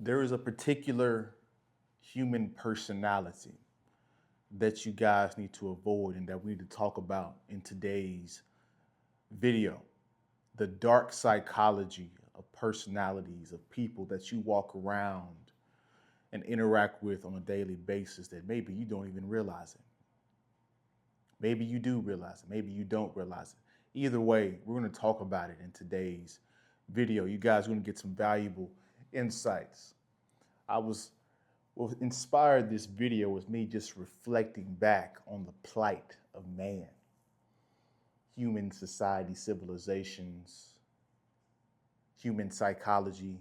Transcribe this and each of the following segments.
There is a particular human personality that you guys need to avoid and that we need to talk about in today's video. The dark psychology of personalities of people that you walk around and interact with on a daily basis that maybe you don't even realize it. Maybe you do realize it. Maybe you don't realize it. Either way, we're going to talk about it in today's video. You guys are going to get some valuable insights. I was What inspired this video was me just reflecting back on the plight of man, human society, civilizations, human psychology,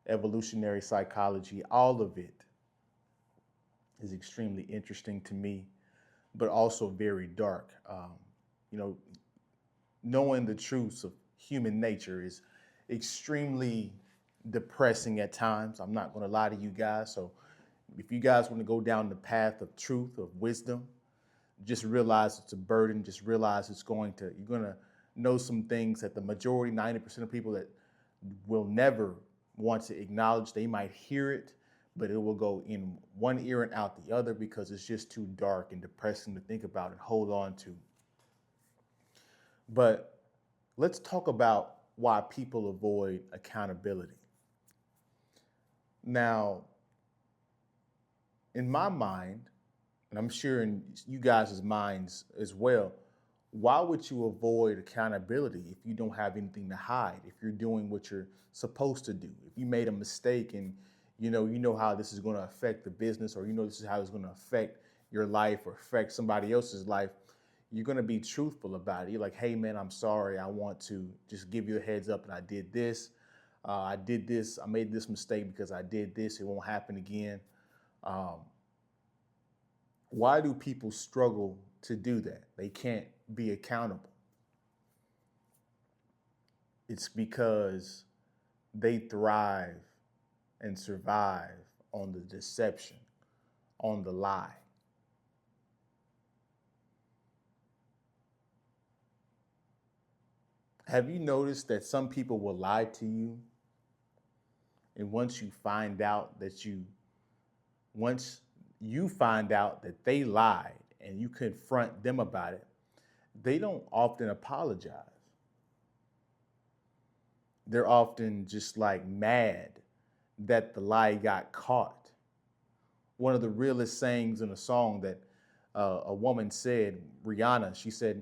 evolutionary psychology. All of it is extremely interesting to me, but also very dark. You know, knowing the truths of human nature is extremely depressing at times. I'm not going to lie to you guys. So if you guys want to go down the path of truth, of wisdom, just realize it's a burden. Just realize you're going to know some things that the majority, 90% of people that will never want to acknowledge. They might hear it, but it will go in one ear and out the other because it's just too dark and depressing to think about and hold on to. But let's talk about why people avoid accountability. Now, in my mind, and I'm sure in you guys' minds as well, why would you avoid accountability if you don't have anything to hide? If you're doing what you're supposed to do, if you made a mistake and you know how this is going to affect the business, or this is how it's going to affect your life or affect somebody else's life, you're going to be truthful about it. You're like, hey man, I'm sorry. I want to just give you a heads up, and I did this. I made this mistake because I did this. It won't happen again. Um, why do people struggle to do that? They can't be accountable. It's because they thrive and survive on the deception, on the lie. Have you noticed that some people will lie to you? And once you find out that they lied and you confront them about it, they don't often apologize. They're often just like mad that the lie got caught. One of the realest sayings in a song that a woman said, Rihanna, she said,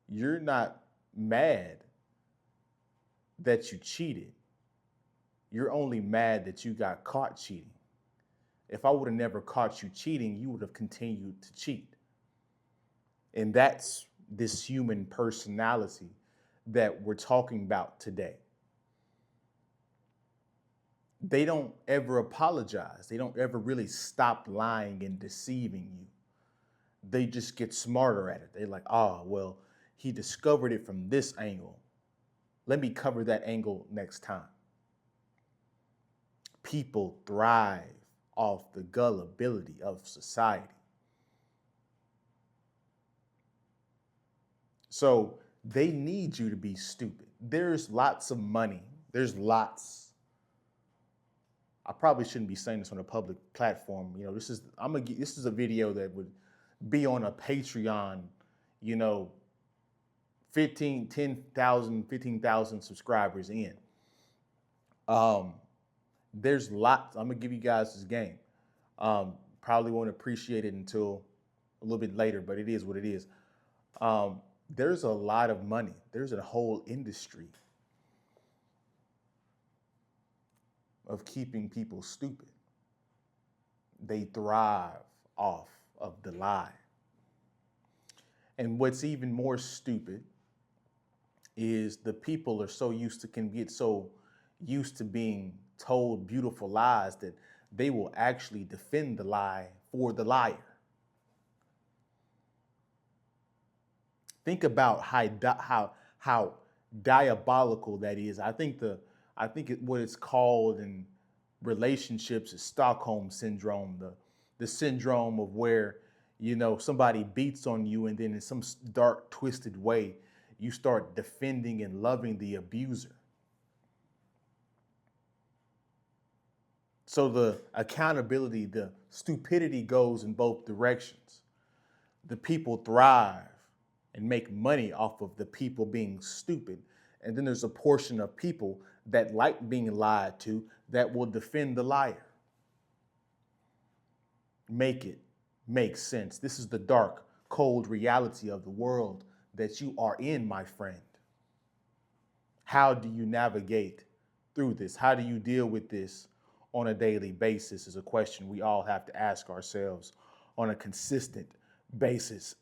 "You're not mad that you cheated. You're only mad that you got caught cheating. If I would have never caught you cheating, you would have continued to cheat." And that's this human personality that we're talking about today. They don't ever apologize. They don't ever really stop lying and deceiving you. They just get smarter at it. They're like, oh, well, he discovered it from this angle. Let me cover that angle next time. People thrive off the gullibility of society. So they need you to be stupid. There's lots of money. I probably shouldn't be saying this on a public platform. This is a video that would be on a Patreon, you know, 15,000 subscribers in. There's lots. I'm gonna give you guys this game. Probably won't appreciate it until a little bit later, but it is what it is. There's a lot of money. There's a whole industry of keeping people stupid. They thrive off of the lie. And what's even more stupid is the people can get so used to being told beautiful lies that they will actually defend the lie for the liar. Think about how diabolical that is. What it's called in relationships is Stockholm syndrome, the syndrome of where somebody beats on you, and then in some dark, twisted way, you start defending and loving the abuser. So the accountability, the stupidity goes in both directions. The people thrive and make money off of the people being stupid. And then there's a portion of people that like being lied to that will defend the liar. Make it make sense. This is the dark, cold reality of the world that you are in, my friend. How do you navigate through this? How do you deal with this on a daily basis is a question we all have to ask ourselves on a consistent basis.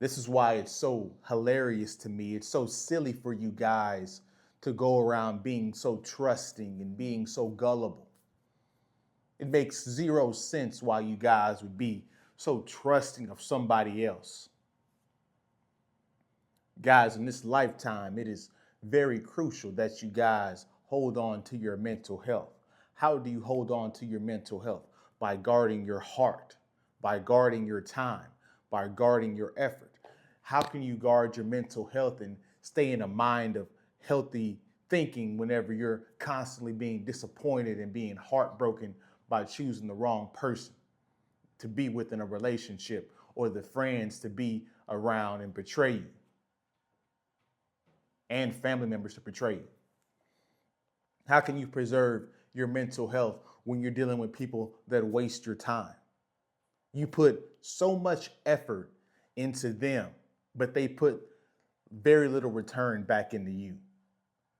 This is why it's so hilarious to me. It's so silly for you guys to go around being so trusting and being so gullible. It makes zero sense why you guys would be so trusting of somebody else. Guys, in this lifetime, it is very crucial that you guys hold on to your mental health. How do you hold on to your mental health? By guarding your heart, by guarding your time, by guarding your effort. How can you guard your mental health and stay in a mind of healthy thinking whenever you're constantly being disappointed and being heartbroken by choosing the wrong person to be within a relationship or the friends to be around and betray you and family members to betray you? How can you preserve your mental health when you're dealing with people that waste your time? You put so much effort into them, but they put very little return back into you,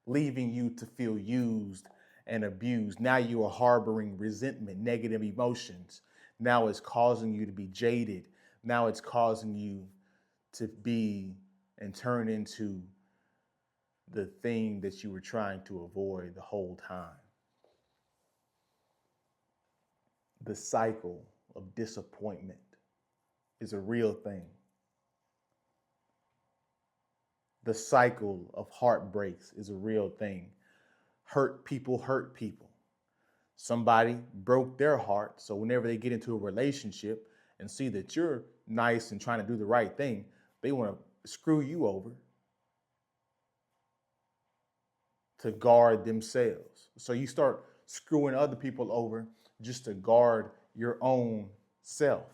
leaving you to feel used and abused. Now you are harboring resentment, negative emotions. Now it's causing you to be jaded. Now it's causing you to be and turn into the thing that you were trying to avoid the whole time. The cycle of disappointment is a real thing. The cycle of heartbreaks is a real thing. Hurt people hurt people. Somebody broke their heart, so whenever they get into a relationship and see that you're nice and trying to do the right thing, they want to screw you over to guard themselves. So you start screwing other people over just to guard your own self.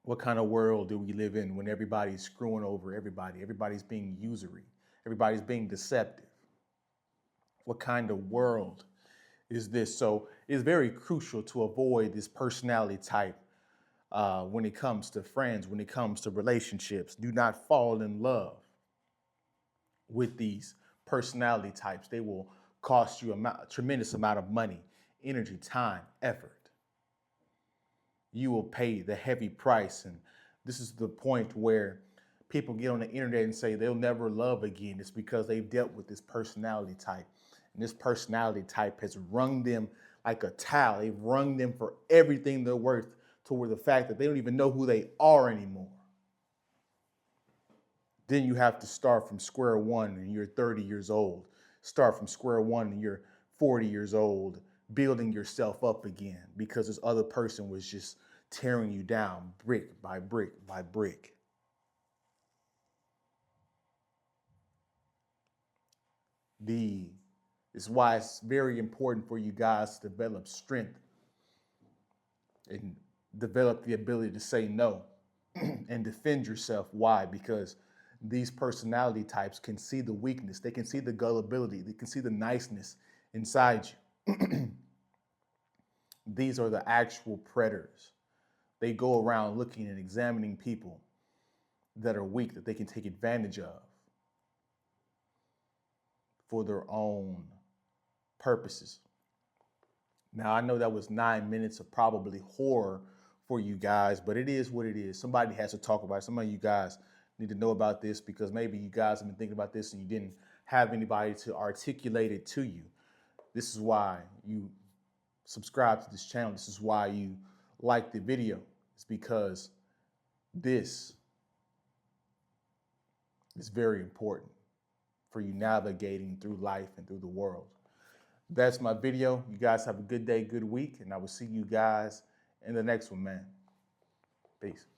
What kind of world do we live in when everybody's screwing over everybody? Everybody's being usury. Everybody's being deceptive. What kind of world is this? So it's very crucial to avoid this personality type when it comes to friends, when it comes to relationships. Do not fall in love with these personality types. They will cost you a tremendous amount of money, energy, time, effort. You will pay the heavy price. And this is the point where people get on the internet and say they'll never love again. It's because they've dealt with this personality type. And this personality type has wrung them like a towel. They've wrung them for everything they're worth, toward the fact that they don't even know who they are anymore. Then you have to start from square one and you're 30 years old. Start from square one and you're 40 years old, building yourself up again because this other person was just tearing you down brick by brick by brick. It's why it's very important for you guys to develop strength and develop the ability to say no and defend yourself. Why? Because these personality types can see the weakness. They can see the gullibility. They can see the niceness inside you. These are the actual predators. They go around looking and examining people that are weak, that they can take advantage of for their own purposes. Now, I know that was 9 minutes of probably horror for you guys, but it is what it is. Somebody has to talk about it. Some of you guys need to know about this because maybe you guys have been thinking about this and you didn't have anybody to articulate it to you. This is why you subscribe to this channel. This is why you like the video. It's because this is very important for you navigating through life and through the world. That's my video. You guys have a good day, good week, and I will see you guys in the next one, man. Peace.